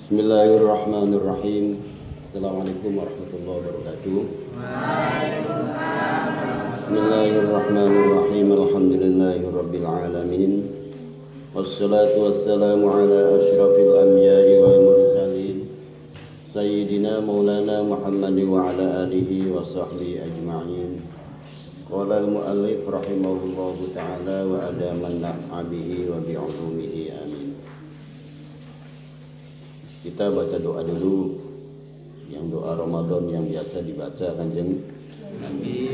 Bismillahirrahmanirrahim. Assalamualaikum warahmatullahi wabarakatuh. Bismillahirrahmanirrahim. Alhamdulillahirabbil alamin. Wassalatu wassalamu ala asyrafil anbiya'i wal mursalin sayyidina maulana Muhammad wa ala alihi wa sahbihi ajma'in. Qala al-muallif rahimahullahu ta'ala wa adaman naf'abihi wa bi'ulumihi amin. Kita baca doa dulu, yang doa Ramadan yang biasa dibaca Kanjeng Nabi.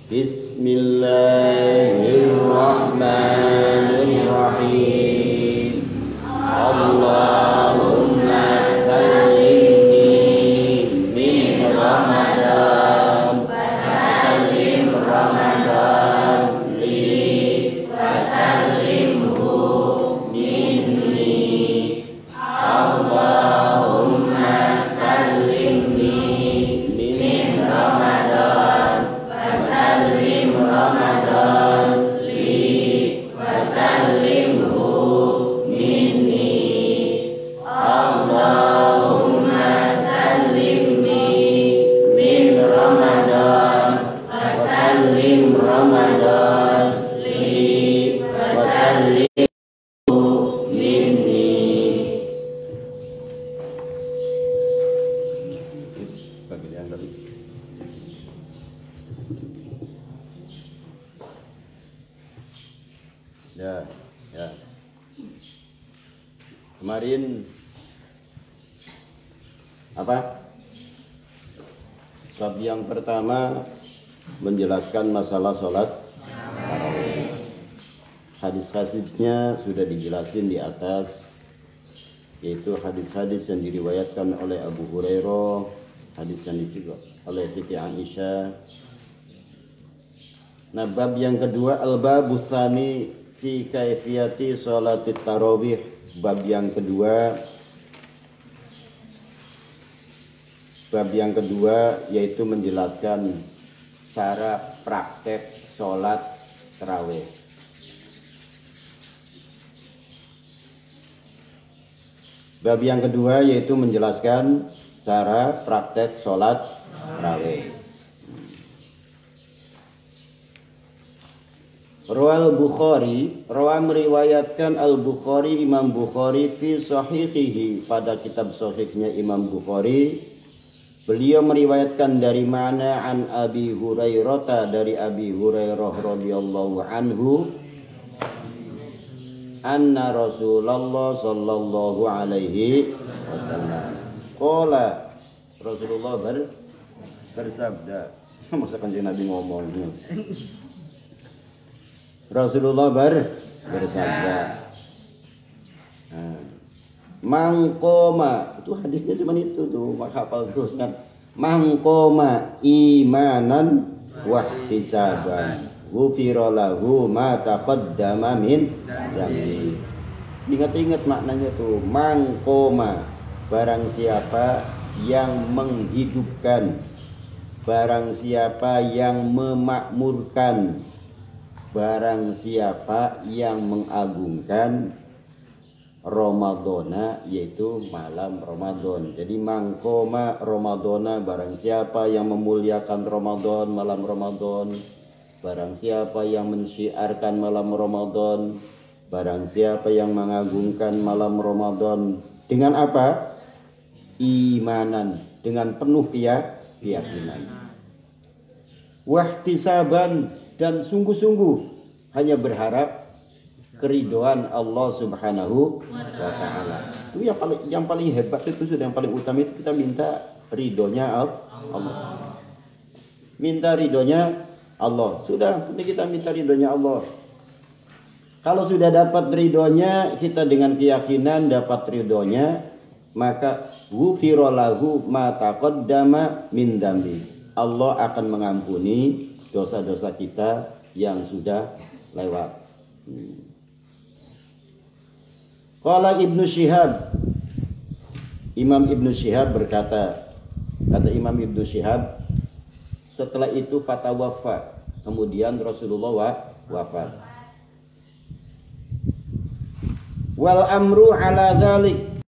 Bismillahirrahmanirrahim. Allahumma sallimni min Ramadan wa sallim Ramadan li wa sallimhu minni. Allahumma sallimni min Ramadan wa sallim Ramadan li wa sallimhu minni. Allahumma sallimni min Ramadan wa sallim Ramadan li wa sallimhu minni. Ya. Kemarin apa? Bab yang pertama menjelaskan masalah sholat tarawih. Hadis-hadisnya sudah dijelasin di atas, yaitu hadis-hadis yang diriwayatkan oleh Abu Hurairah, hadis yang disebut oleh Siti Aisyah. Nah, bab yang kedua al-babu tsani fi kaifiyati sholatit tarawih. Bab yang kedua yaitu menjelaskan cara praktek sholat tarawih. Bab yang kedua yaitu menjelaskan cara praktek sholat tarawih. Rawal Bukhari, meriwayatkan Al-Bukhari, Imam Bukhari fi sahihihi, pada kitab sahihnya Imam Bukhari. Beliau meriwayatkan dari mana an Abi Hurairah, dari Abi Hurairah radhiyallahu anhu, anna Rasulullah sallallahu alaihi wasallam qala, Rasulullah bersabda. Masa Kanjeng Nabi ngomongnya. Rasulullah bersabda, mangkoma, itu hadisnya cuma itu tuh, maka hafal terus kan. Mangkoma imanan wahtisaban ghufira lahu ma taqaddama min dzambi. Ingat-ingat maknanya tuh, mangkoma, barang siapa yang menghidupkan, barang siapa yang memakmurkan, barang siapa yang mengagungkan Ramadana, yaitu malam Ramadan. Jadi mangkoma Ramadana, barang siapa yang memuliakan Ramadan, malam Ramadan. Barang siapa yang mensyiarkan malam Ramadan, barang siapa yang mengagungkan malam Ramadan. Dengan apa? Imanan, dengan penuh keyakinan. Wahtisaban, dan sungguh-sungguh hanya berharap keridhaan Allah Subhanahu wa ta'ala. Itu yang paling hebat, itu sudah yang paling utama, itu kita minta ridhonya Allah. Minta ridhonya Allah. Sudah, ini kita minta ridhonya Allah. Kalau sudah dapat ridhonya, kita dengan keyakinan dapat ridhonya, maka ghufira lahu ma taqaddama min dzambi. Allah akan mengampuni dosa-dosa kita yang sudah lewat. Qala Ibnu Syihab, Imam Ibnu Syihab berkata, kata Imam Ibnu Syihab, setelah itu fatawafa, kemudian Rasulullah wafat. Wal amru ala dzalik.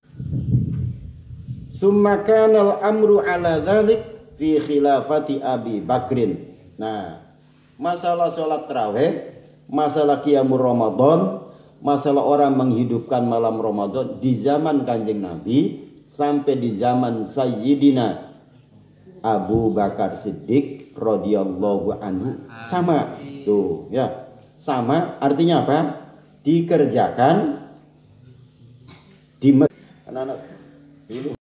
Summa kana al amru ala dzalik fi khilafati Abi Bakrin. Nah, masalah sholat tarawih, masalah qiyamul Ramadan, masalah orang menghidupkan malam Ramadan di zaman Kanjeng Nabi sampai di zaman Sayyidina Abu Bakar Siddiq radhiyallahu anhu sama. Tuh, ya. Sama artinya apa? Dikerjakan di anak-anak ini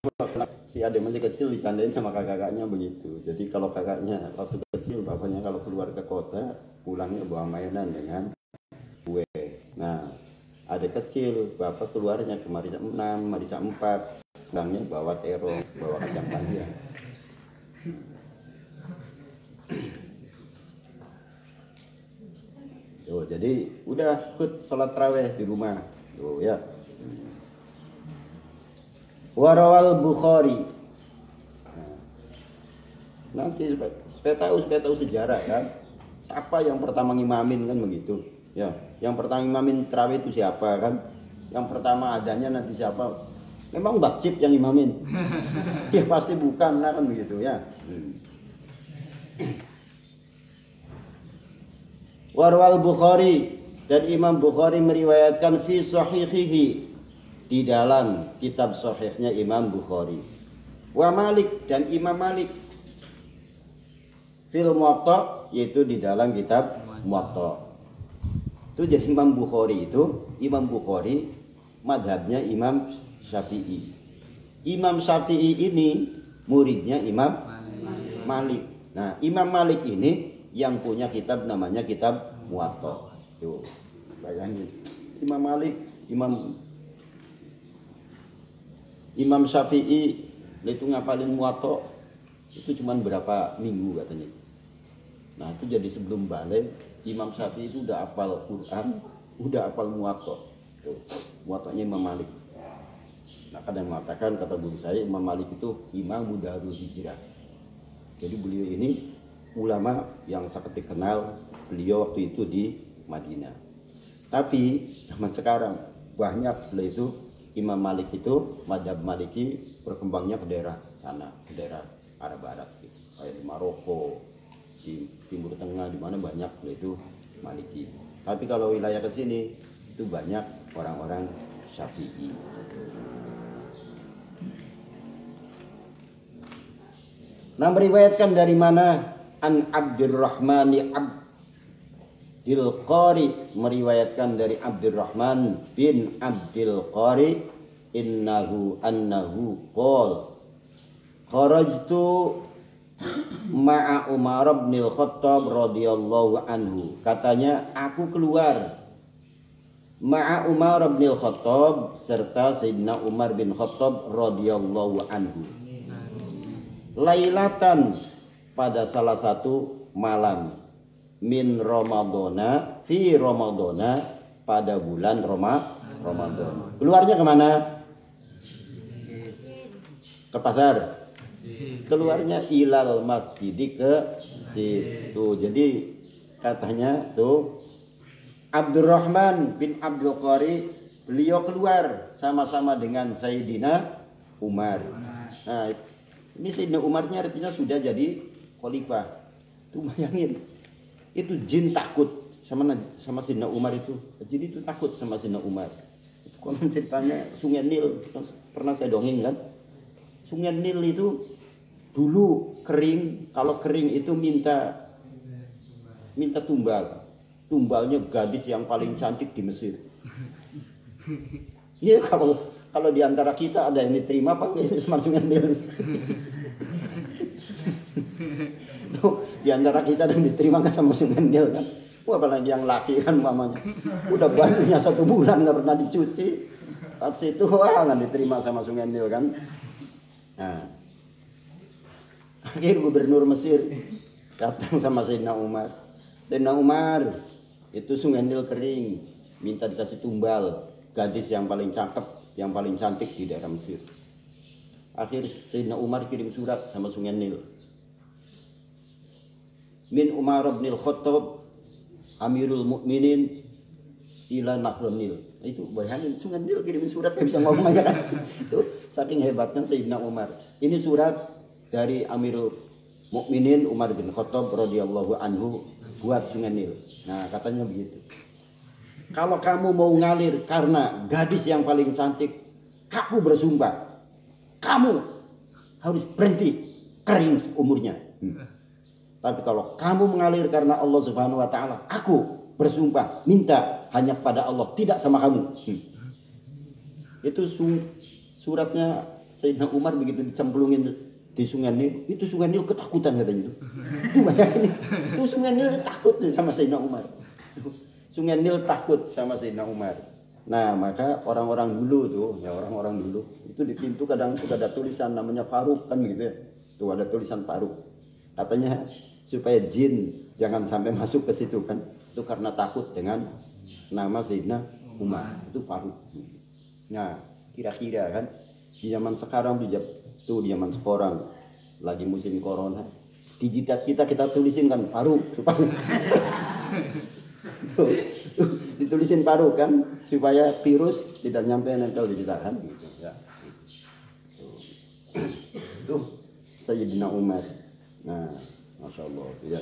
si adek masih kecil dicandain sama kakak-kakaknya begitu. Jadi kalau kakaknya waktu kecil, bapaknya kalau keluar ke kota pulangnya bawa mainan dengan kue. Nah, adek kecil bapak keluarnya ke Marisa 6, Marisa 4, pulangnya bawa terong, bawa kacang panjang. Tuh, jadi udah ikut sholat tarawih di rumah. Tuh ya. Warawal Bukhari. Nah, nanti supaya tahu sejarah kan. Siapa yang pertama ngimamin kan begitu. Ya, yang pertama ngimamin tarawih itu siapa kan? Yang pertama adanya nanti siapa? Memang wajib yang ngimamin. Ya pasti bukan lah kan begitu ya. Warwal Bukhari, dan Imam Bukhari meriwayatkan fi sahihihi, di dalam kitab sahihnya Imam Bukhari. Wa Malik, dan Imam Malik fil Muwatta, yaitu di dalam kitab Muwatta. Itu jadi Imam Bukhari madhabnya Imam Syafi'i. Imam Syafi'i ini muridnya Imam Malik. Nah, Imam Malik ini yang punya kitab namanya kitab Muwatta. Tuh, bayangin. Imam Malik, Imam Syafi'i itu ngapalin Muwatta itu cuma berapa minggu katanya. Nah, itu jadi sebelum balik Imam Syafi'i itu udah hafal Quran, udah hafal Muwatta. Tuh, Muwattanya Imam Malik. Nah, kadang mengatakan, kata guru saya, Imam Malik itu Imam Darul Hijrah. Jadi beliau ini ulama yang sangat dikenal, beliau waktu itu di Madinah. Tapi zaman sekarang banyak beliau itu Imam Malik itu madhab Maliki berkembangnya ke daerah sana, ke daerah Arab Barat gitu. Kayak di Maroko, di Timur Tengah, di mana banyak beliau itu Maliki. Tapi kalau wilayah ke sini itu banyak orang-orang Syafi'i. Nah, meriwayatkan dari mana? An Abdurrahman Abdul Qari, meriwayatkan dari Abdurrahman bin Abdul Qari annahu qol kharajtu ma'a Umar bin Al-Khattab radhiyallahu anhu. Katanya, aku keluar ma'a Umar bin Al-Khattab serta Sayyidina Umar bin Khattab radhiyallahu anhu. Lailatan, pada salah satu malam, min Ramadana, fi Ramadana, pada bulan Ramadan. Keluarnya kemana? Ke pasar. Keluarnya ilal masjid, ke situ. Jadi katanya tuh Abdurrahman bin Abdul Qari, beliau keluar sama-sama dengan Sayyidina Umar. Nah, ini Sayyidina Umarnya artinya sudah jadi khalifah. Tuh bayangin, itu jin takut sama Sayyidina Umar itu. Jin itu takut sama Sayyidina Umar. Itu konon ceritanya Sungai Nil, pernah saya dongeng kan. Sungai Nil itu dulu kering, kalau kering itu minta tumbal. Tumbalnya gadis yang paling cantik di Mesir. Iya, kalau di antara kita ada yang diterima pakai sama Sungai Nil. Di antara kita ada yang diterima kan sama Sungai Nil kan. Wah, apalagi yang laki kan mamanya. Udah bajunya 1 bulan nggak pernah dicuci. Pas itu nggak diterima sama Sungai Nil kan. Nah, akhir gubernur Mesir datang sama Sayyidina Umar. Sayyidina Umar, itu Sungai Nil kering, minta dikasih tumbal gadis yang paling cakep, yang paling cantik di daerah Mesir. Akhir Sayyidina Umar kirim surat sama Sungai Nil. Min Umar bin Al-Khattab Amirul Mukminin ila Nahrun Nil. Itu bayangin Sungai Nil kirimin surat nggak bisa ngomong aja kan. Itu saking hebatnya Sayyidina Umar. Ini surat dari Amirul Mukminin Umar bin Khattab radhiyallahu anhu buat Sungai Nil. Nah, katanya begitu. Kalau kamu mau ngalir karena gadis yang paling cantik, aku bersumpah, kamu harus berhenti kering umurnya. Tapi kalau kamu mengalir karena Allah Subhanahu wa taala, aku bersumpah minta hanya pada Allah, tidak sama kamu. Itu suratnya Sayyidina Umar begitu dicemplungin di Sungai Nil, itu Sungai Nil ketakutan katanya. Itu bayangin, itu Sungai Nil takut sama Sayyidina Umar. Sungai Nil takut sama Sayyidina Umar. Nah, maka orang-orang dulu tuh, ya orang-orang dulu itu di pintu kadang sudah ada tulisan namanya Faruk kan gitu ya. Tuh ada tulisan Faruk. Katanya supaya jin jangan sampai masuk ke situ kan. Itu karena takut dengan nama Sayyidina Umar. Itu Faruk. Nah, kira-kira kan di zaman sekarang tuh di zaman sekarang lagi musim corona. Di jidat kita tulisin kan Faruk supaya tuh, ditulisin Faruk kan supaya virus tidak nyampe nempel di jidat kan gitu ya. Tuh Sayyidina Umar. Nah, Masya Allah ya.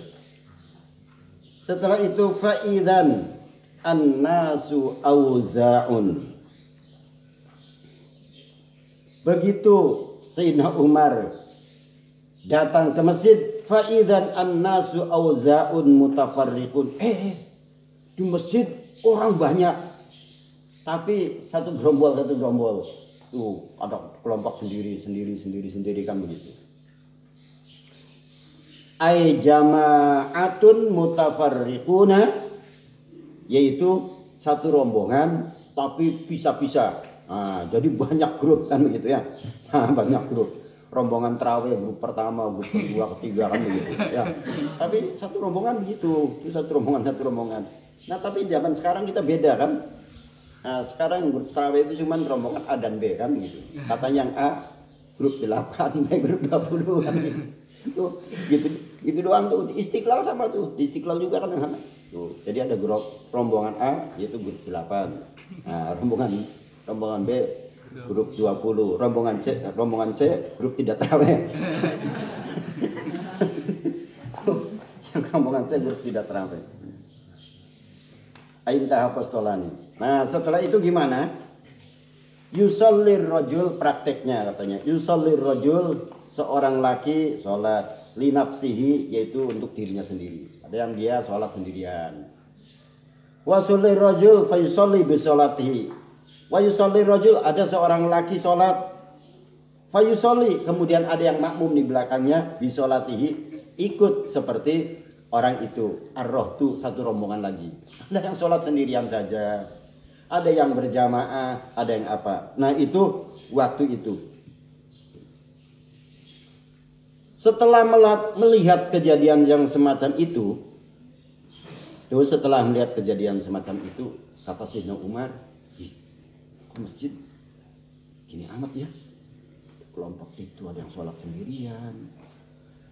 Setelah itu faidan an-nasu auza'un. Begitu Sayyidina Umar datang ke masjid, faidan an-nasu auza'un mutafarriqun. Di masjid orang banyak, tapi satu gerombol. Tuh ada kelompok sendiri kan begitu. Ai jama'atun mutafarriquna, yaitu satu rombongan tapi pisah-pisah. Nah, jadi banyak grup kan begitu ya. Nah, banyak grup. Rombongan terawih grup pertama, grup kedua, ketiga kan begitu ya. Tapi satu rombongan begitu, itu satu rombongan. Nah, tapi zaman sekarang kita beda kan. Nah, sekarang grup terawih itu cuma rombongan A dan B kan gitu. Kata yang A grup 8, B grup 20 kan gitu. Tuh, gitu doang tuh. Di Istiqlal sama tuh. Di Istiqlal juga kan sama. Tuh, jadi ada grup rombongan A yaitu grup 8. Nah, rombongan B grup 20, rombongan C grup tidak tarawih. Rombongan C grup tidak tarawih. Aintah apostolani. Nah, setelah itu gimana? Yusallir rajul, prakteknya katanya. Yusallir rajul, seorang laki sholat li nafsihi, yaitu untuk dirinya sendiri. Ada yang dia sholat sendirian. Wa yusallir rajul fa yusalli bi sholatihi. Wa yusalli rajul, ada seorang laki sholat fayusolli, kemudian ada yang makmum di belakangnya bisolatihi, ikut seperti orang itu. Ar-roh itu satu rombongan lagi. Ada yang sholat sendirian saja, ada yang berjamaah, ada yang apa. Nah itu waktu itu. Setelah melihat kejadian yang semacam itu, setelah melihat kejadian semacam itu, kata Sayyidina Umar, ke masjid gini amat ya, kelompok itu ada yang sholat sendirian,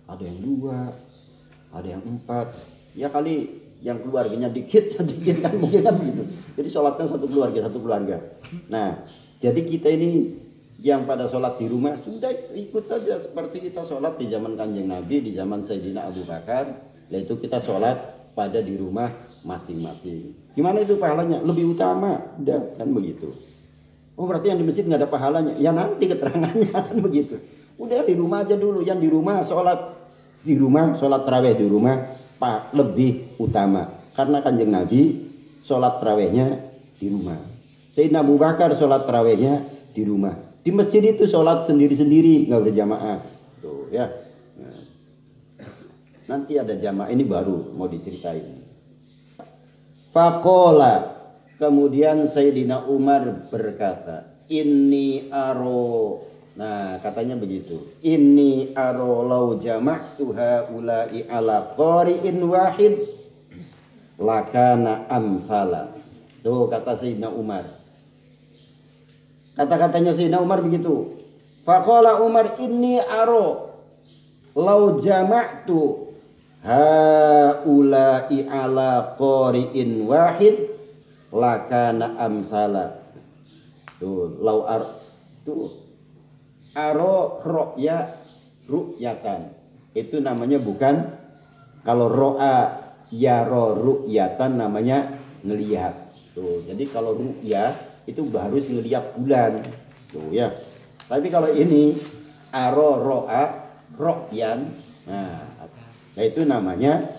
ada yang 2, ada yang 4, ya kali yang keluarganya sedikit kan mungkin kan begitu. Jadi sholatnya satu keluarga. Nah, jadi kita ini yang pada sholat di rumah sudah ikut saja seperti kita sholat di zaman Kanjeng Nabi, di zaman Sayyidina Abu Bakar, yaitu kita sholat pada di rumah masing-masing. Gimana itu pahalanya? Lebih utama, udah kan begitu. Oh berarti yang di masjid nggak ada pahalanya? Ya nanti keterangannya kan begitu. Udah di rumah aja dulu, yang di rumah sholat tarawih di rumah pak lebih utama. Karena Kanjeng Nabi sholat tarawihnya di rumah. Sayyidina Abu Bakar sholat tarawihnya di rumah. Di masjid itu sholat sendiri-sendiri, nggak berjamaah. Tuh ya. Nah, nanti ada jamaah, ini baru mau diceritain. Faqala, kemudian Sayyidina Umar berkata, Inni aro. Nah katanya begitu. Inni aro lau jama'tu haula'i ala qari'in wahid lakana amsala. Tuh kata Sayyidina Umar. Kata-katanya Sayyidina Umar begitu. Faqala Umar inni aro lau jama'tu haula'i ala qari'in wahid lakana amsala. Tuh, lau ar tuh aro ro'ya ru'yatan. Itu namanya bukan, kalau ro'a yaro ru'yatan namanya ngelihat. Tuh, jadi kalau ru'ya itu harus ngelihat bulan. Tuh ya. Tapi kalau ini aro ro'a ro'yan, nah itu namanya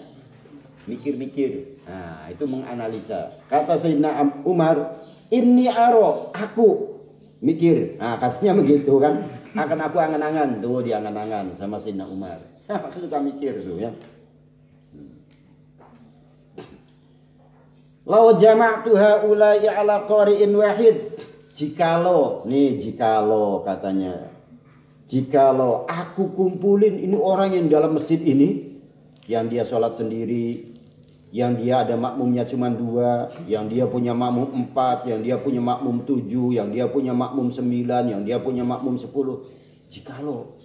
mikir-mikir. Nah, itu menganalisa. Kata Sayyidina Umar, ini aro, aku mikir. Nah, katanya begitu kan. Akan aku angan-angan. Tuh, dia angan-angan sama Sayyidina Umar. Aku suka mikir tuh ya. Lau jama'tu haula'i ala qari'in wahid. Jikalau katanya. Jikalau aku kumpulin ini orang yang dalam masjid ini, yang dia sholat sendiri, yang dia ada makmumnya cuma 2, yang dia punya makmum 4, yang dia punya makmum 7, yang dia punya makmum 9, yang dia punya makmum 10. Jikalau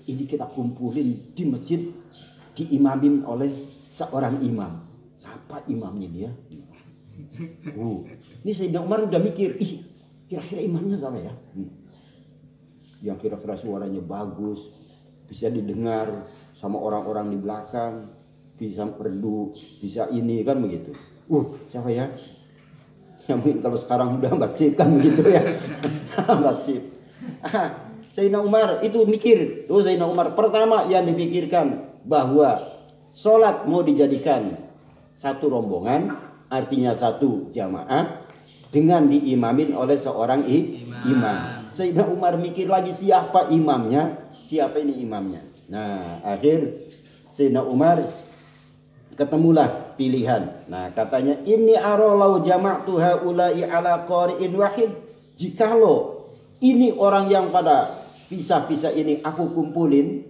ini kita kumpulin di masjid, diimamin oleh seorang imam. Siapa imamnya dia? Ini Sayyidina Umar udah mikir, kira-kira imamnya siapa ya? Yang kira-kira suaranya bagus, bisa didengar sama orang-orang di belakang, bisa merdu, bisa ini kan begitu. Siapa ya? Yang mungkin kalau sekarang udah batsip kan begitu ya. Batsip. Sayyidina Umar itu mikir. Tuh Sayyidina Umar pertama yang dipikirkan bahwa sholat mau dijadikan satu rombongan, artinya satu jamaah dengan diimamin oleh seorang imam. Sayyidina Umar mikir lagi siapa imamnya, siapa ini imamnya. Nah, akhir Sayyidina Umar ketemulah pilihan. Nah, katanya ini arolau jama'tu haula'i ala qari'in wahid. Jikalau ini orang yang pada pisah-pisah ini aku kumpulin,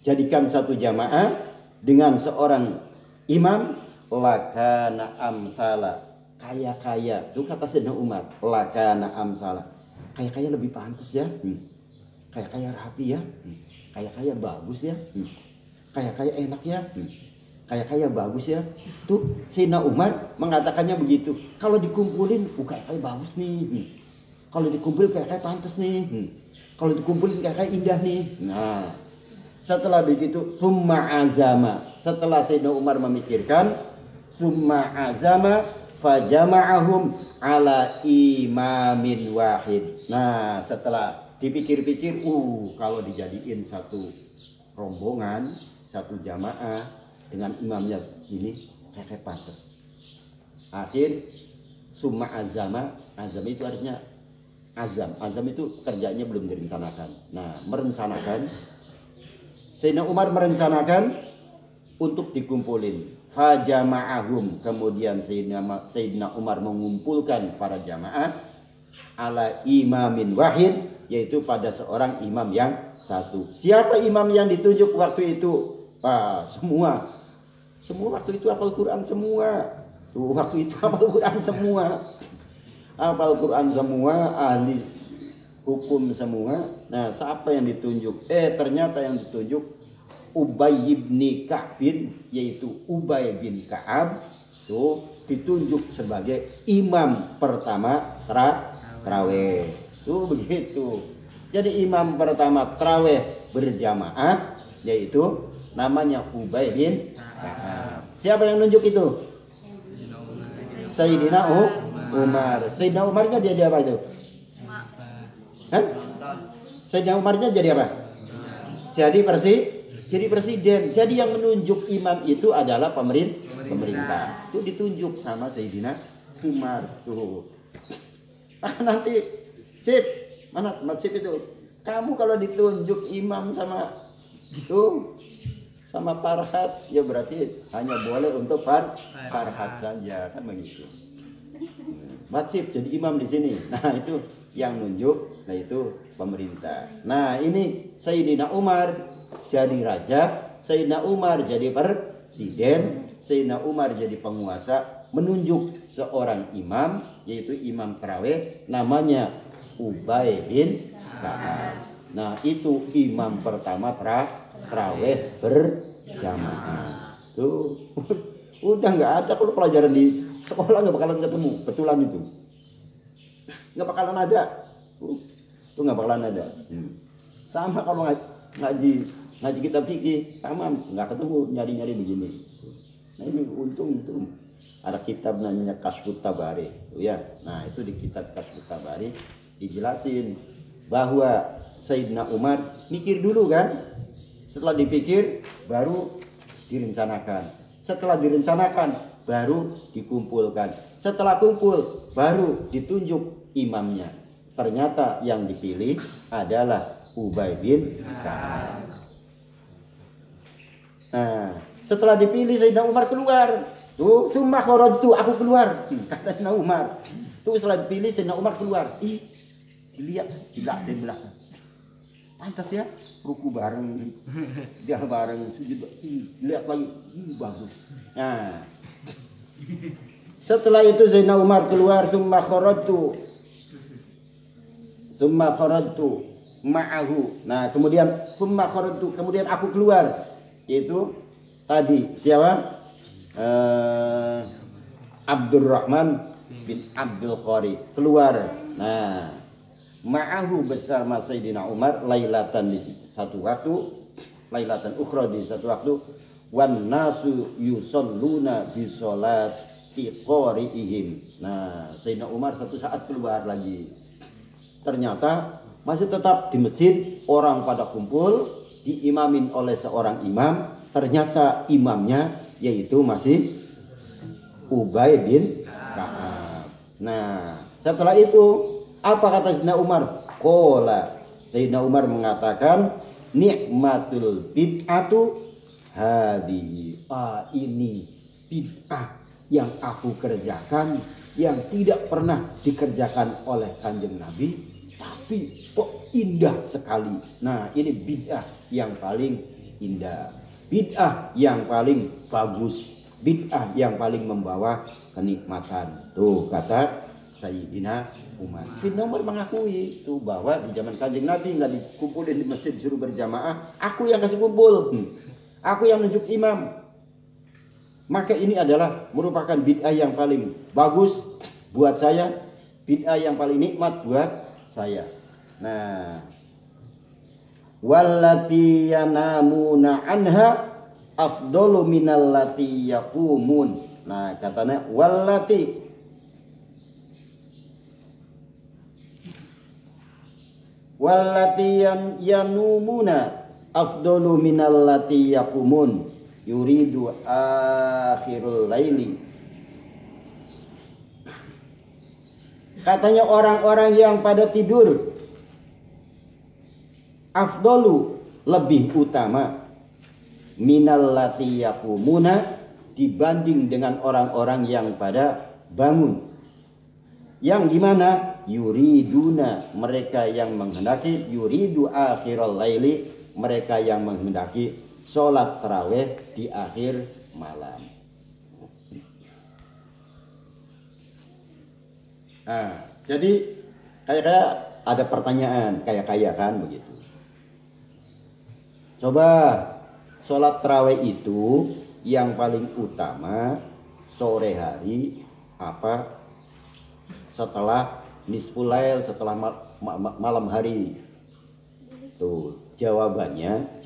jadikan satu jamaah dengan seorang imam, lakana amsala. Kaya-kaya, itu kata Sayyidina Umar, lakana amsala. Kaya-kaya lebih pantas ya. Kaya-kaya rapi ya. Kaya-kaya bagus ya. Kaya-kaya enak ya. Kaya-kaya bagus ya. Tuh Sayyidina Umar mengatakannya begitu. Kalau dikumpulin, kaya-kaya bagus nih. Kalau dikumpulin kaya-kaya pantas nih. Kalau dikumpulin kaya-kaya indah nih. Nah, setelah begitu summa azama. Setelah Sayyidina Umar memikirkan, summa azama fajama'ahum ala imamin wahid. Nah, setelah dipikir-pikir, kalau dijadiin satu rombongan, satu jamaah dengan imamnya ini kayak pantas. Akhir summa azama itu artinya azam itu kerjanya belum direncanakan. Nah, merencanakan. Sayyidina Umar merencanakan untuk dikumpulin. Fajama'ahum, kemudian Sayyidina Umar mengumpulkan para jamaah ala imamin wahid, yaitu pada seorang imam yang satu. Siapa imam yang ditunjuk waktu itu? Semua waktu itu hafal Quran semua. Waktu itu hafal Quran semua. Hafal Quran semua, ahli hukum semua. Nah, siapa yang ditunjuk? Ternyata yang ditunjuk Ubay bin Ka'bin, yaitu Ubay bin Ka'ab, tuh ditunjuk sebagai imam pertama tarawih. Tuh begitu. Jadi imam pertama tarawih berjamaah yaitu namanya Ubay bin Ka'ab. Siapa yang nunjuk itu? Sayyidina Umar. Sayyidina Umarnya jadi apa itu? Sayyidina Umarnya jadi apa? Jadi presiden. Jadi yang menunjuk imam itu adalah pemerintah. Itu ditunjuk sama Sayyidina Umar tuh. Nanti mana Cip itu? Kamu kalau ditunjuk imam sama Farhat, ya berarti hanya boleh untuk Farhat saja, kan begitu. Cip jadi imam di sini. Nah, itu yang nunjuk, nah itu pemerintah. Nah, ini Sayyidina Umar jadi raja, Sayyidina Umar jadi presiden, Sayyidina Umar jadi penguasa, menunjuk seorang imam, yaitu imam tarawih, namanya Ubay bin Ka'ab. Nah, itu imam pertama tarawih berjamaah. Tuh, Udah nggak ada kalau pelajaran di sekolah nggak bakalan ketemu, betulan itu. Nggak bakalan ada. Itu nggak bakalan ada. Sama kalau ngaji kitab fikih sama nggak ketemu nyari-nyari begini. Nah ini untung ada kitab namanya Kashfut Tabari, ya. Nah itu di kitab Kashfut Tabari dijelasin bahwa Sayyidina Umar mikir dulu kan, setelah dipikir baru direncanakan, setelah direncanakan baru dikumpulkan, setelah kumpul baru ditunjuk imamnya. Ternyata yang dipilih adalah Ubay bin Ka'ab. Nah, setelah dipilih Sayyidina Umar keluar. Tuh, summa kharajtu, aku keluar. Kata Sayyidina Umar. Tuh setelah dipilih Sayyidina Umar keluar. Dilihat di belakang. Pantas ya, ruku bareng, dia bareng, sujud. Lihat lagi, bagus. Nah, setelah itu Sayyidina Umar keluar, summa kharajtu ma'ahu. Nah, kemudian summa kharajtu, kemudian aku keluar. Itu tadi siapa? Abdurrahman bin Abdul Qari keluar. Nah, ma'ahu bersama Sayyidina Umar lailatan di satu waktu, lailatan ukhra di satu waktu, wan nasu yusalluna bi sholati qari'ihim. Nah, Sayyidina Umar satu saat keluar lagi. Ternyata masih tetap di masjid, orang pada kumpul, diimamin oleh seorang imam. Ternyata imamnya yaitu masih Ubay bin Ka'ab. Nah, setelah itu apa kata Sayyidina Umar? Qala, Sayyidina Umar mengatakan, nikmatul bid'atu hadihi. Ini bid'ah yang aku kerjakan, yang tidak pernah dikerjakan oleh Kanjeng Nabi, tapi kok indah sekali. Nah, ini bid'ah yang paling indah, bid'ah yang paling bagus, bid'ah yang paling membawa kenikmatan. Tuh kata Sayyidina Umar. Sayyidina Umar mengakui itu bahwa di zaman Kanjeng Nabi nggak dikumpulin di masjid suruh berjamaah, aku yang kasih kumpul, aku yang nunjuk imam. Maka ini adalah merupakan bid'ah yang paling bagus buat saya, bid'ah yang paling nikmat buat saya. Nah, wallati yanamuna anha afdalu minallati yaqumun. Nah, katanya wallati yanumuna afdalu minallati yaqumun yuridu akhirul laili. Katanya orang-orang yang pada tidur afdalu lebih utama minallati yaqumuna dibanding dengan orang-orang yang pada bangun. Yang dimana yuriduna, mereka yang menghendaki, yuridu akhirul laili, mereka yang menghendaki sholat tarawih di akhir malam. Nah, jadi kayak ada pertanyaan kayak kan begitu. Coba sholat tarawih itu yang paling utama sore hari apa setelah nisful lail, setelah malam hari? Tuh jawabannya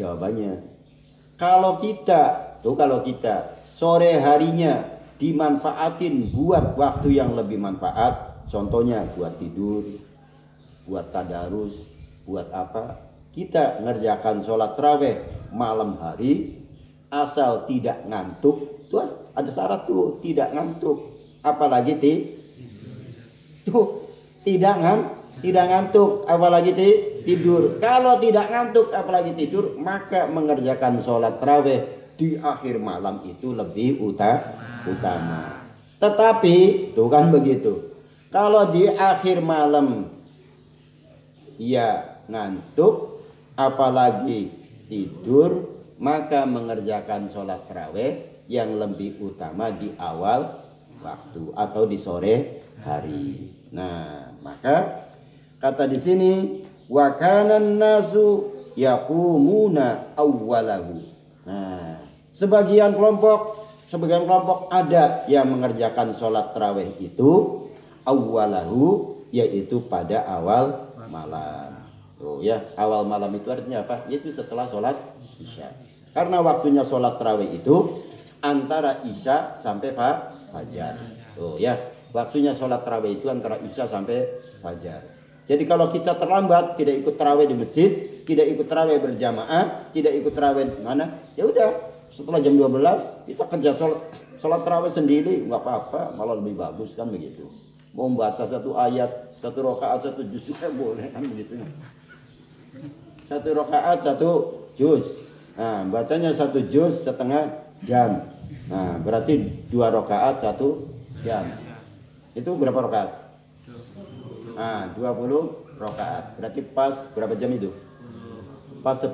kalau kita sore harinya dimanfaatin buat waktu yang lebih manfaat, contohnya buat tidur, buat tadarus, buat apa, kita ngerjakan sholat tarawih malam hari asal tidak ngantuk. Tuh ada syarat tuh, tidak ngantuk, apalagi tidak ngantuk, apalagi tidur. Kalau tidak ngantuk apalagi tidur, maka mengerjakan sholat tarawih di akhir malam itu lebih utama. Tetapi tuh kan begitu, kalau di akhir malam ya ngantuk apalagi tidur, maka mengerjakan sholat tarawih yang lebih utama di awal waktu atau di sore hari. Nah, maka kata di sini wa kanan nasu yaqumuna awwalahu. Nah, sebagian kelompok sebagian kelompok ada yang mengerjakan sholat tarawih itu awwalahu, yaitu pada awal malam. Oh ya, awal malam itu artinya apa? Yaitu setelah sholat isya. Karena waktunya sholat tarawih itu antara isya sampai fajar. Oh ya, waktunya sholat tarawih itu antara isya sampai fajar. Jadi kalau kita terlambat, tidak ikut tarawih di masjid, tidak ikut tarawih berjamaah, tidak ikut tarawih di mana, ya udah. Setelah jam 12 kita kerja sholat tarawih sendiri, nggak apa-apa, malah lebih bagus kan begitu. Mau membaca satu ayat, satu rakaat, satu juz juga boleh kan begitu. Satu rakaat, satu juz. Nah, bacanya satu juz setengah jam. Nah, berarti 2 rakaat 1 jam. Itu berapa rakaat? Nah, 20 rakaat. Berarti pas berapa jam itu? Pas 10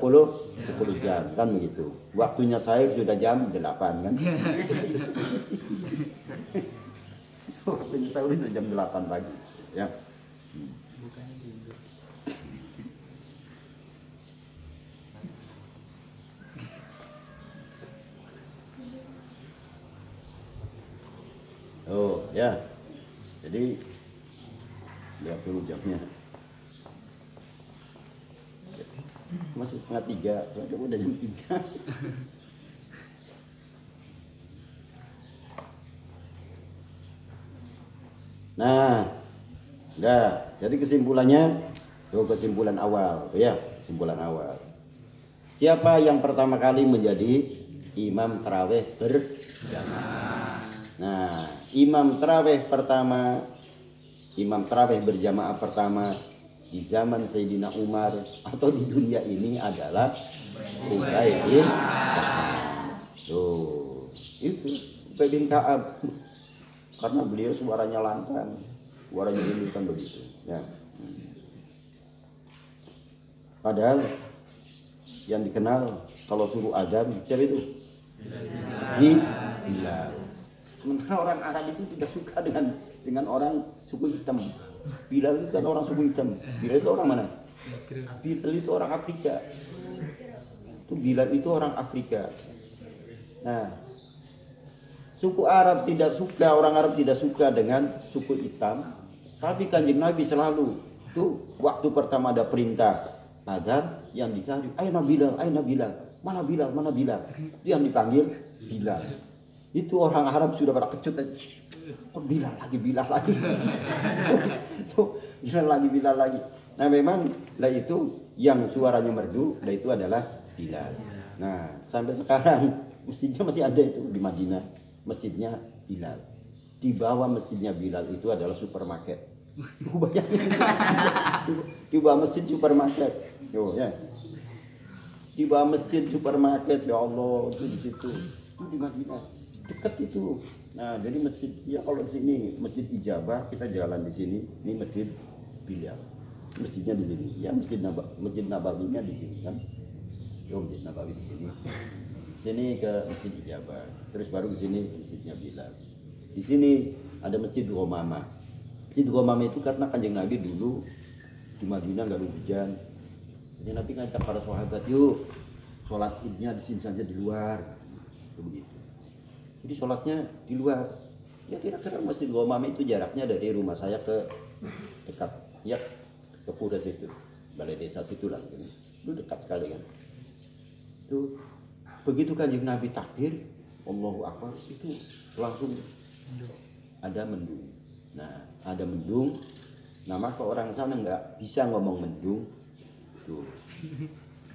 jam kan begitu. Waktunya saya sudah jam 8 kan. Waktunya saya sudah jam 8 pagi ya. Oh ya. Jadi lihat dulu jamnya. Masih 2:30, udah jam 3. Nah, udah. Jadi kesimpulannya, kesimpulan awal, ya, kesimpulan awal. Siapa yang pertama kali menjadi imam tarawih berjamaah? Nah, imam tarawih berjamaah pertama di zaman Sayyidina Umar atau di dunia ini adalah Ubay bin Ka'ab. Tuh, itu Ubay bin Ka'ab. Karena beliau suaranya lantang, suaranya ini kan begitu. Ya. Padahal yang dikenal kalau suruh adzan siapa itu? Bilal. Sementara orang Arab itu tidak suka dengan orang suku hitam. Bilal itu kan orang suku hitam. Bilal itu orang mana? Bilal itu orang Afrika. Bilal itu orang Afrika. Nah, suku Arab tidak suka, orang Arab tidak suka dengan suku hitam. Tapi Kanjeng Nabi selalu tuh waktu pertama ada perintah adzan yang dicari, aina Bilal, mana Bilal, mana Bilal. Yang dipanggil Bilal. Itu orang Arab sudah pada kecut aja. Kok Bilal lagi. Tuh, Bilal lagi. Nah memang lah itu yang suaranya merdu, lah itu adalah Bilal. Nah sampai sekarang masjidnya masih ada itu di Madinah, masjidnya Bilal. Di bawah masjidnya Bilal itu adalah supermarket. Bayangin, di bawah masjid supermarket. Yo ya. Di bawah masjid supermarket, ya Allah, itu di situ. Itu di Madinah. Dekat itu. Nah, jadi masjid ya kalau di sini Masjid Ijabah, kita jalan di sini, ini Masjid Bilal. Masjidnya di sini. Ya Masjid Nabawinya di sini kan. Yo Masjid Nabawi di sini. Sini ke Masjid Ijabah. Terus baru di sini Masjidnya Bilal. Di sini ada Masjid Ghamamah. Masjid Ghamamah itu karena Kanjeng Nabi dulu di Madinah nggak ada hujan. Jadi Nabi ngajak para sahabat, yuk sholat idnya di sini saja di luar. Begitu. Jadi sholatnya di luar. Ya kira-kira Masjid Ghamamah itu jaraknya dari rumah saya ke dekat, ya ke Pures itu, balai desa situ lah. Itu dekat sekali kan. Itu begitu Kanjeng Nabi takbir, Allahu Akbar, itu langsung ada mendung. Nah ada mendung. Nah maka orang sana nggak bisa ngomong mendung. Tuh.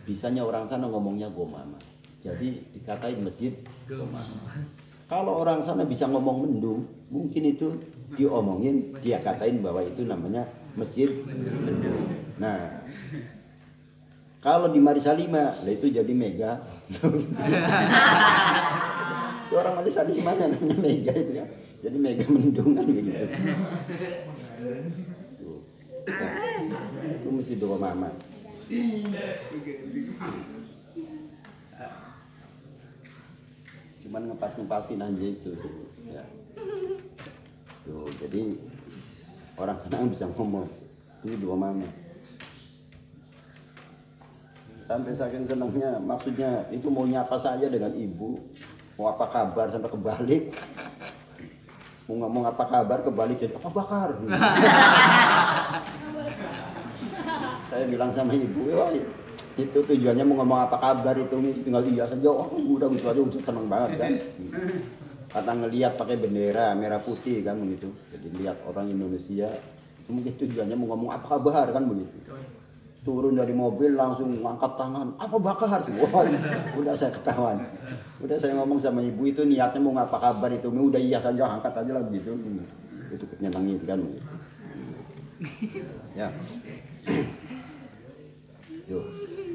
Bisanya orang sana ngomongnya Ghamamah. Jadi dikatain Masjid Ghamamah. Kalau orang sana bisa ngomong mendung, mungkin itu diomongin, dia katain bahwa itu namanya Masjid Mendung. Nah, kalau di Marisalima, itu jadi Mega. Itu orang Marisalima namanya Mega itu ya. Jadi Mega Mendung kan begitu. Itu Masjid Ghamamah. Cuman ngepas-ngepasin aja itu ya. Tuh, jadi orang sana bisa ngomong ini Ghamamah. Sampai saking senangnya, maksudnya itu mau nyapa saja dengan ibu, mau apa kabar sampai kebalik. Mau ngomong apa kabar kebalik jadi apa bakar. Saya bilang sama ibu, wah itu tujuannya mau ngomong apa kabar itu tinggal iya saja. Oh udah gitu aja udah seneng banget kan. Kata ngelihat pakai bendera merah putih kan begitu. Jadi lihat orang Indonesia itu mungkin tujuannya mau ngomong apa kabar kan begitu. Turun dari mobil langsung ngangkat tangan, apa bakar? Wah, udah saya ketahuan. Udah saya ngomong sama ibu itu niatnya mau ngapa kabar itu, udah iya saja angkat aja lah begitu. Itu nyenangin kan. Ya.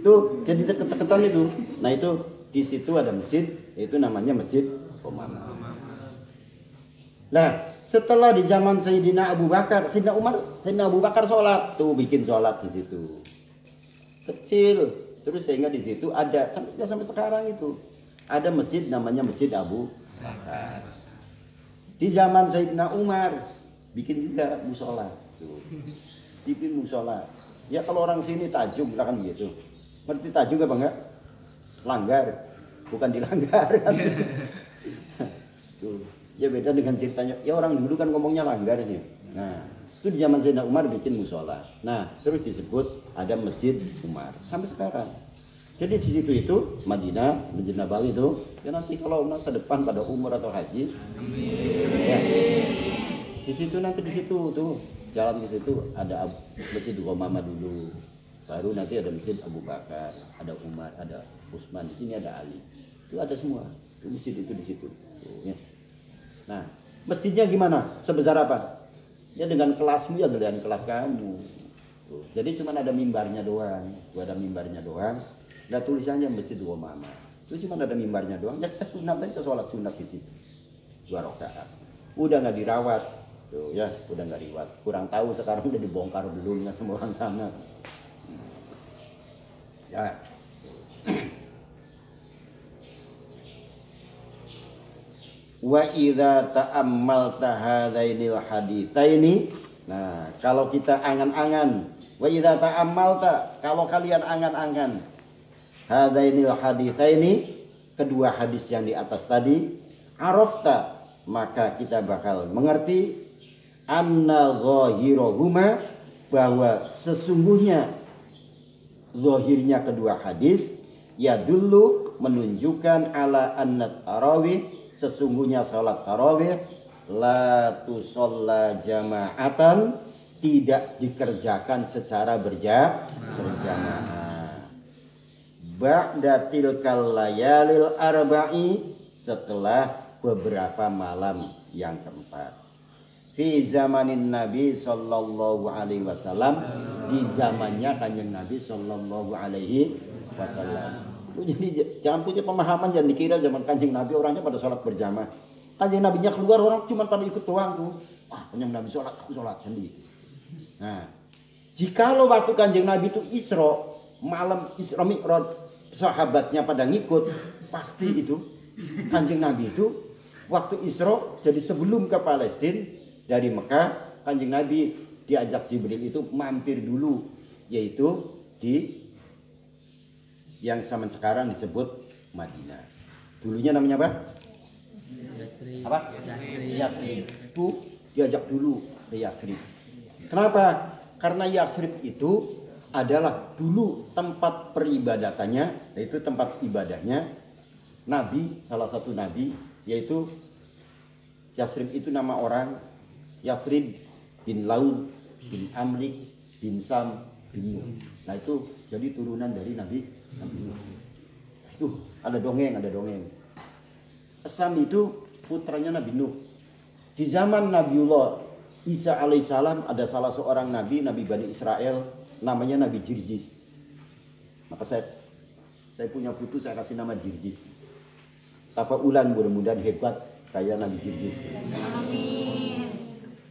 Tuh jadi deket-deketan itu. Nah itu di situ ada masjid, itu namanya Masjid Umamah. Nah setelah di zaman Sayyidina Abu Bakar, Sayyidina Abu Bakar sholat tuh bikin sholat di situ kecil. Terus sehingga di situ ada sampai sekarang itu ada masjid namanya Masjid Abu Bakar. Di zaman Sayyidina Umar bikin juga musola tuh, bikin musola. Ya kalau orang sini tajung kan begitu. Ngerti tajung apa enggak? Langgar, bukan dilanggar kan. Tuh. Ya beda dengan ceritanya. Ya orang dulu kan ngomongnya langgar sih. Nah, itu di zaman Sayyidina Umar bikin musola. Nah, terus disebut ada Masjid Umar sampai sekarang. Jadi di situ itu Madinah, Masjid Nabawi itu. Ya nanti kalau masa depan pada umur atau haji. Ya. Di situ nanti di situ tuh jalan ke situ ada Masjid Umamah dulu. Baru nanti ada Masjid Abu Bakar, ada Umar, ada Utsman, di sini ada Ali. Itu ada semua. Itu masjid itu di situ. Tuh, ya. Nah, masjidnya gimana? Sebesar apa? Ya dengan kelasmu ya dengan kelas kamu. Tuh. Jadi cuma ada mimbarnya doang. Tuh, ada mimbarnya doang. Ada tulisannya Masjid Umamah. Itu cuma ada mimbarnya doang. Ya kita sunat aja sholat sunat di situ. 2 rakaat. Udah nggak dirawat. Tuh ya, udah nggak dirawat. Kurang tahu sekarang udah dibongkar belum ya sama orang sana. Ya. Wa idza ta'ammalta hadainil haditsaini. Nah, kalau kita angan-angan, wa idza ta'ammalta, kalau kalian angan-angan hadainil haditsaini, kedua hadis yang di atas tadi, arafta, maka kita bakal mengerti anna zahirahuma, bahwa sesungguhnya zahirnya kedua hadis ya dulu menunjukkan ala annat tarawih, sesungguhnya salat tarawih la tusalla jama'atan, tidak dikerjakan secara berjamaah. Ba'da tilkal layalil arba'i, setelah beberapa malam yang keempat. Fi zamanin Nabi sallallahu alaihi wasallam, di zamannya Kanjeng Nabi sallallahu alaihi wasallam. Jadi jangan punya pemahaman, jangan dikira zaman Kanjeng Nabi orangnya pada sholat berjamaah. Kanjeng Nabinya keluar orang cuma pada ikut doang tuh. Ah, Kanjeng Nabi sholat, aku sholat kan gitu. Nah, jikalau waktu Kanjeng Nabi itu Isra, malam Isra Mi'raj, sahabatnya pada ngikut, pasti itu Kanjeng Nabi itu waktu Isra, jadi sebelum ke Palestina dari Mekah, Kanjeng Nabi diajak Jibril itu mampir dulu, yaitu di yang zaman sekarang disebut Madinah. Dulunya namanya apa? Apa? Yasrib. Itu diajak dulu ke Yasrib. Kenapa? Karena Yasrib itu adalah dulu tempat peribadatannya, yaitu tempat ibadahnya Nabi, salah satu Nabi, yaitu Yasrib itu nama orang Yasrib bin Laud bin Amrik bin Sam bin Nuh. Nah itu jadi turunan dari Nabi Nuh. Itu ada dongeng. Sam itu putranya Nabi Nuh. Di zaman Nabiullah Isa alaihissalam ada salah seorang Nabi Bani Israel, namanya Nabi Jirjis. Maka saya punya putu, saya kasih nama Jirjis. Tafaulan, mudah-mudahan hebat kayak Nabi Jirjis. Amin.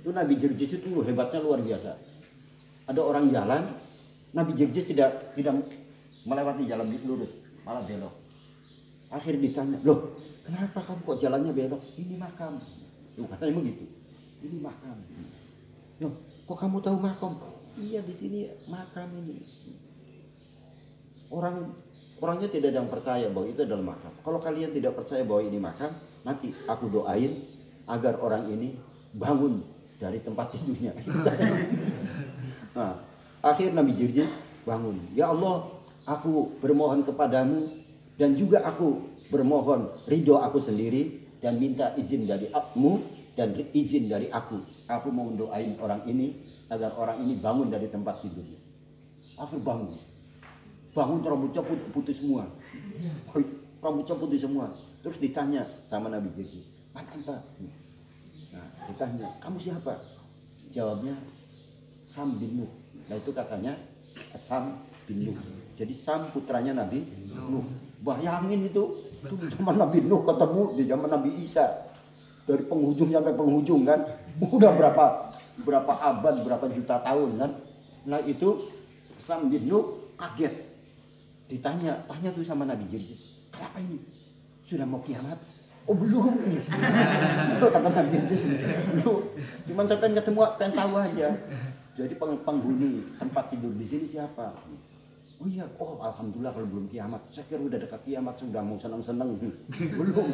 Itu Nabi Jirjis itu hebatnya luar biasa. Ada orang jalan, Nabi Jirjis tidak melewati jalan lurus, malah belok. Akhir ditanya, loh kenapa kamu kok jalannya belok? Ini makam. Loh, katanya begitu. Ini makam. Loh, kok kamu tahu makam? Iya, di sini makam ini. Orang Orangnya tidak ada yang percaya bahwa itu adalah makam. Kalau kalian tidak percaya bahwa ini makam, nanti aku doain agar orang ini bangun dari tempat tidurnya. Nah, akhir Nabi Jirjis bangun. Ya Allah, aku bermohon kepadamu dan juga aku bermohon ridho aku sendiri dan minta izin dari Mu dan izin dari aku. Aku mau mendoain orang ini agar orang ini bangun dari tempat tidurnya. Akhir bangun. Bangun rambutnya putih semua. Rambutnya putih semua. Terus ditanya sama Nabi Jirjis, "Man anta?" Nah, ditanya, "Kamu siapa?" Jawabnya, "Sam bin Nuh." Nah, itu katanya Sam bin Nuh. Jadi Sam putranya Nabi Nuh. Bayangin itu zaman Nabi Nuh ketemu di zaman Nabi Isa. Dari penghujung sampai penghujung kan. Udah berapa abad, berapa juta tahun kan. Nah, itu Sam bin Nuh kaget. Tanya tuh sama Nabi Jirjis, "Kenapa ini? Sudah mau kiamat?" "Oh, belum." Kata Nabi Jirjis, "Belum. Cuman saya pengen ketemu, pengen tahu aja. Jadi penghuni tempat tidur di sini siapa?" "Oh iya, oh alhamdulillah kalau belum kiamat. Saya kira udah dekat kiamat, sudah mau senang-senang." "Belum."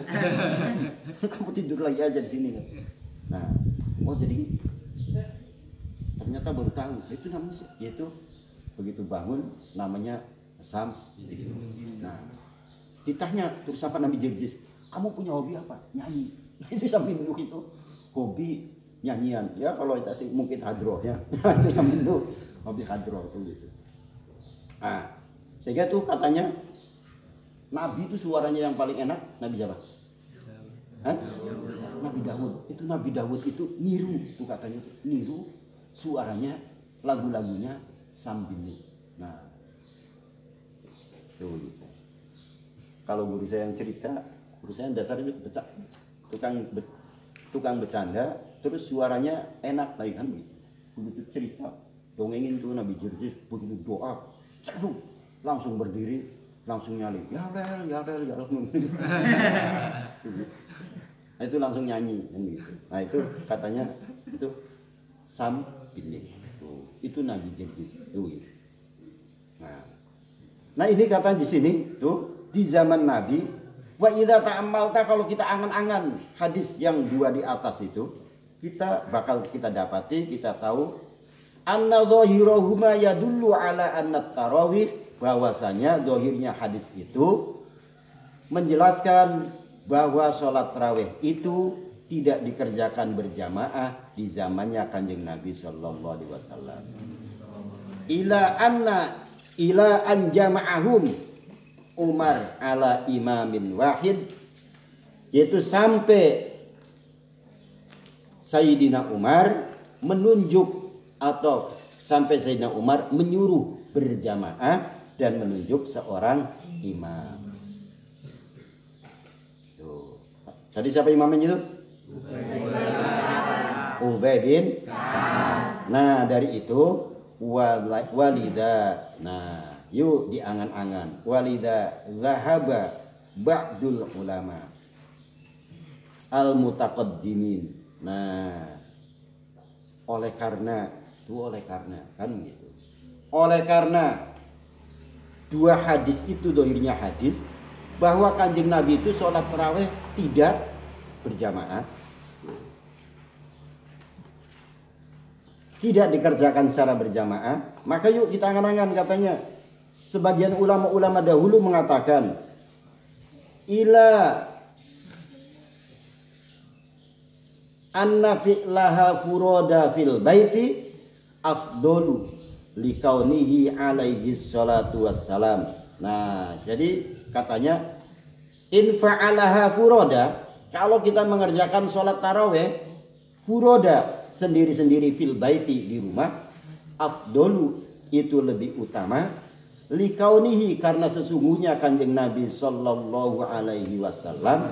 "Kamu tidur lagi aja di sini." Nah, oh jadi ternyata baru tahu itu namanya, yaitu begitu bangun namanya Sam. Nah, ditanya terus sama Nabi Jirjis, "Kamu punya hobi apa?" "Nyanyi." Itu sambil Nuh itu hobi nyanyian. Ya kalau kita sih mungkin hadroh ya. Itu sambil Nuh hobi hadroh itu gitu. Nah, sehingga tuh katanya Nabi itu suaranya yang paling enak Nabi siapa? Hah? Nabi Daud. Itu Nabi Daud itu niru tuh katanya, niru suaranya, lagu-lagunya Sam bin Nuh. Nah, tuh gitu. Kalau guru saya yang cerita, guru saya dasarnya tukang bercanda, terus suaranya enak lagi kan begitu. Begitu cerita, dongengin tuh Nabi Jirjis, begitu doa, langsung berdiri, langsung nyali, ya bel. Nah, itu langsung nyanyi kan gitu. Nah, itu katanya itu Sam bin Nuh. Itu Nabi Jirjis tuh gitu. Nah, ini kata di sini tuh di zaman Nabi, wa idza ta'ammalta, kalau kita angan-angan hadis yang dua di atas itu, kita dapati, kita tahu anna dhahirahuma yadullu ala anna tarawih, bahwasanya zahirnya hadis itu menjelaskan bahwa sholat tarawih itu tidak dikerjakan berjamaah di zamannya Kanjeng Nabi sallallahu alaihi wasallam. Ila an jama'ahum Umar ala imamin wahid, yaitu sampai Sayyidina Umar menunjuk, atau sampai Sayyidina Umar menyuruh berjamaah dan menunjuk seorang imam. Tuh. Tadi siapa imamnya itu? Ubay bin Ka'ab. Nah, dari itu walida, nah yuk diangan-angan, walida zahaba ba'dul ulama al mutaqaddimin. Nah, oleh karena kan gitu, oleh karena dua hadis itu dohirnya hadis bahwa Kanjeng Nabi itu sholat tarawih tidak berjamaah, tidak dikerjakan secara berjamaah, maka yuk kita angan-angan. Katanya sebagian ulama-ulama dahulu mengatakan ila anna fi'laha furoda fil baiti afdolu likaunihi alaihi salatu wassalam. Nah, jadi katanya in fa'alaha furoda, kalau kita mengerjakan sholat tarawih furoda sendiri-sendiri fil baiti di rumah, afdolu itu lebih utama, likaunihi karena sesungguhnya Kanjeng Nabi sallallahu alaihi wasallam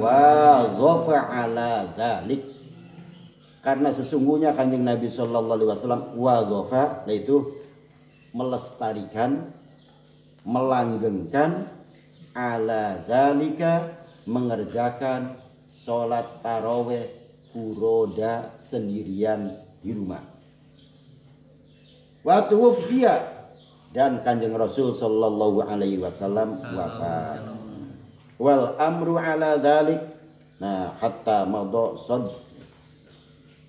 wa ghafa ala dzalik, karena sesungguhnya Kanjeng Nabi sallallahu alaihi wasallam wa ghafa, yaitu melestarikan, melanggengkan, ala dzalika mengerjakan sholat tarawih furoda sendirian di rumah. Wa tuwfiya, dan Kanjeng Rasul sallallahu alaihi wasallam wafat. Wal amru ala dzalik. Nah, hatta madha sad.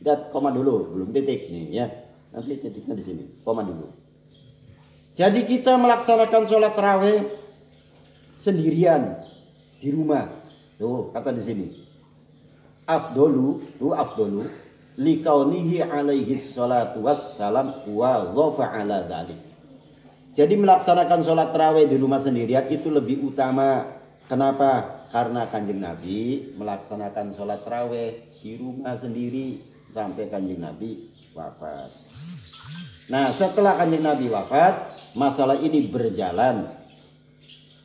Dat koma dulu, belum titik nih ya. Nanti titiknya di sini. Koma dulu. Jadi kita melaksanakan sholat tarawih sendirian di rumah. Tuh, kata di sini. Afdolu likaunihi alaihi salatu wassalam wa dhafa ala dzalik. Jadi melaksanakan sholat tarawih di rumah sendirian itu lebih utama. Kenapa? Karena Kanjeng Nabi melaksanakan sholat tarawih di rumah sendiri sampai Kanjeng Nabi wafat. Nah, setelah Kanjeng Nabi wafat, masalah ini berjalan.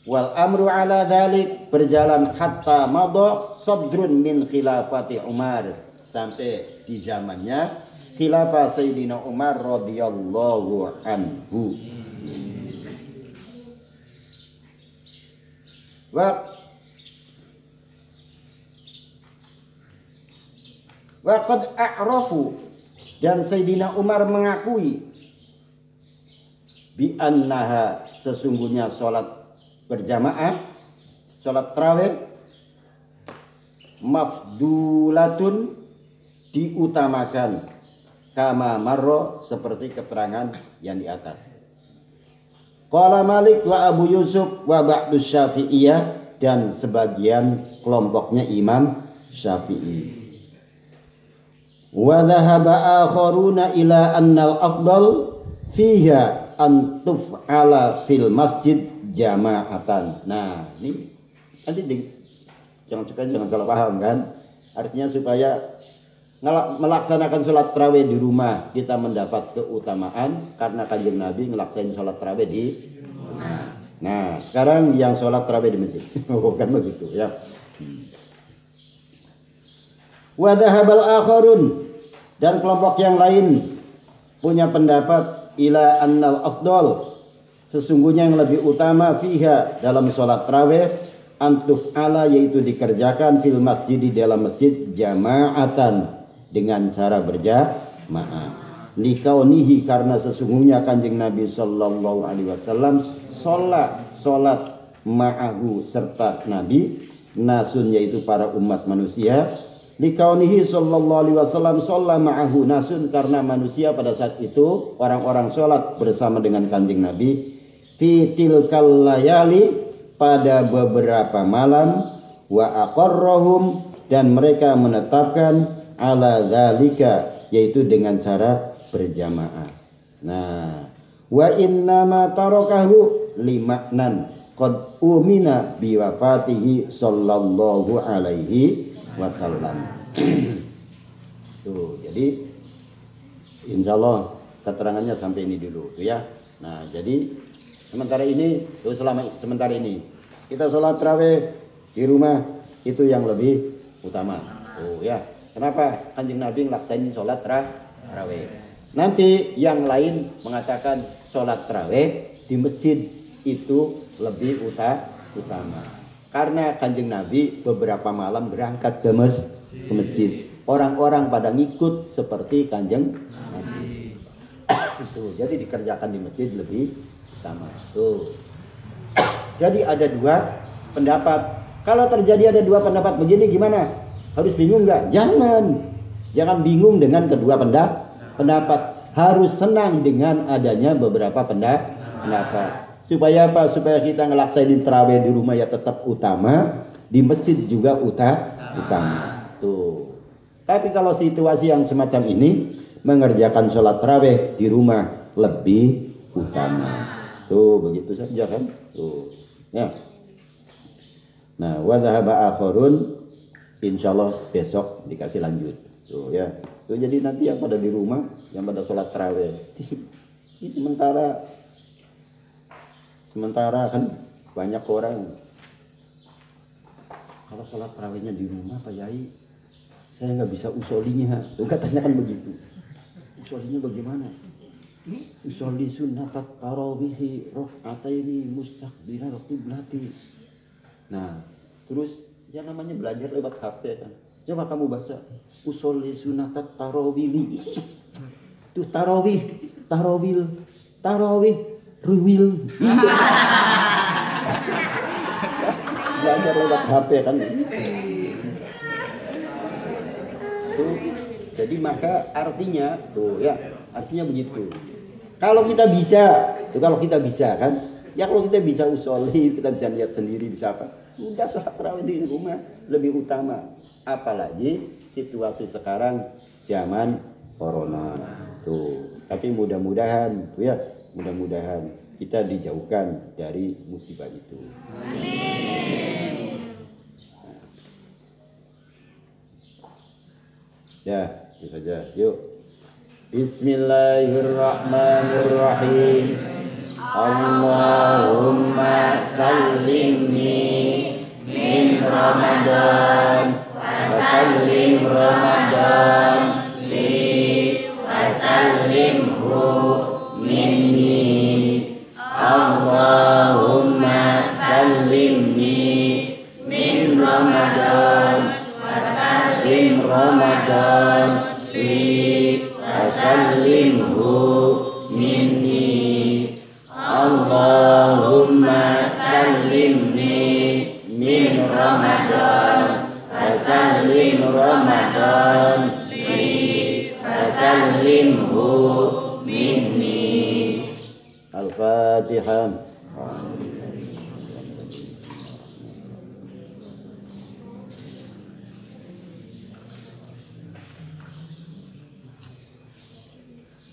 Wal amru ala dzalik, berjalan hatta madha sadrun min khilafati Umar, sampai di zamannya khilafah Sayyidina Umar radhiyallahu anhu. Wa qad a'rafu, dan Sayyidina Umar mengakui bi annaha, sesungguhnya sholat berjamaah, sholat tarawih mafdulatun, diutamakan, kama marro, seperti keterangan yang di atas. Qala Malik wa Abu Yusuf wa ba'du Syafi'iyah, dan sebagian kelompoknya Imam Syafi'i. Wa dhahaba akharuna ila annal afdal fiha an tuf'ala fil masjid jama'atan. Nah, ini nanti jangan salah paham kan. Artinya supaya melaksanakan sholat tarawih di rumah kita mendapat keutamaan karena Kanjeng Nabi ngelaksanain sholat tarawih di rumah. Nah, sekarang yang sholat tarawih di masjid. Kan begitu ya. Wa dhahabal akharun, dan kelompok yang lain punya pendapat ila annal afdal, sesungguhnya yang lebih utama fiha, dalam sholat tarawih, antuf ala, yaitu dikerjakan fil masjid, di dalam masjid, jama'atan, dengan cara berjamaah. Likaunihi, karena sesungguhnya Kanjeng Nabi sallallahu alaihi wasallam sholat ma'ahu, serta Nabi, nasun, yaitu para umat manusia. Likaunihi sallallahu alaihi wasallam sholat ma'ahu nasun, karena manusia pada saat itu orang-orang sholat bersama dengan Kanjeng Nabi fi tilkal layali, pada beberapa malam, wa aqarrahum, dan mereka menetapkan ala dzalika, yaitu dengan cara berjamaah. Nah, wa innama tarakahu limaknan qad umina biwafatihi sallallahu alaihi wasallam. Tuh, jadi insyaallah keterangannya sampai ini dulu tuh ya. Nah, jadi sementara ini kita sholat tarawih di rumah itu yang lebih utama. Oh ya, kenapa? Kanjeng Nabi ngelaksain sholat tarawih. Nanti yang lain mengatakan sholat tarawih di masjid itu lebih utama. Karena Kanjeng Nabi beberapa malam berangkat ke masjid. Orang-orang pada ngikut seperti Kanjeng Nabi. Itu, jadi dikerjakan di masjid lebih utama. Tuh. Jadi ada dua pendapat. Kalau terjadi ada dua pendapat begini gimana? Harus bingung nggak? Jangan bingung dengan kedua pendapat. Harus senang dengan adanya beberapa pendapat. Supaya apa? Supaya kita ngelaksainin tarawih di rumah ya tetap utama, di masjid juga utama. Tuh. Tapi kalau situasi yang semacam ini, mengerjakan sholat tarawih di rumah lebih utama. Tuh, begitu saja kan? Tuh. Ya. Nah, wa dhahaba akharun, insyaallah besok dikasih lanjut. Tuh ya. Tuh, jadi nanti yang pada di rumah, yang pada sholat tarawih, ini sementara kan banyak orang kalau sholat tarawihnya di rumah, Pak Yai, saya nggak bisa usolinya. Tuh katanya kan begitu. Usolinya bagaimana? Usolli sunnatat tarawihi rakaataini mustaqbilal qiblati. Nah, terus yang namanya belajar lewat HP kan. Coba kamu baca usolli sunnatat tarawili. Tuh tarawih. Ruwil. Belajar lewat HP kan. Tuh, jadi maka artinya tuh ya, artinya begitu. Kalau kita bisa kan, ya kalau kita bisa usolin, kita bisa lihat sendiri, bisa apa? Udah sholat tarawih di rumah lebih utama. Apalagi situasi sekarang zaman corona. Tuh, tapi mudah-mudahan tuh ya, mudah-mudahan kita dijauhkan dari musibah itu. Amin. Ya, itu saja. Yuk. Bismillahirrahmanirrahim. Allahumma sallimni min Ramadan wa sallim Ramadan li wa sallimhu minni. Allahumma sallimni min Ramadan wa sallim Ramadan li wa sallimhu minni. Allahumma sallimni min Ramadan wa sallim Ramadan li wa sallimhu minni. Al-Fatihah.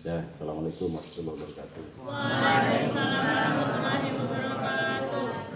Ya, assalamualaikum warahmatullahi wabarakatuh. Waalaikumsalam warahmatullahi wabarakatuh.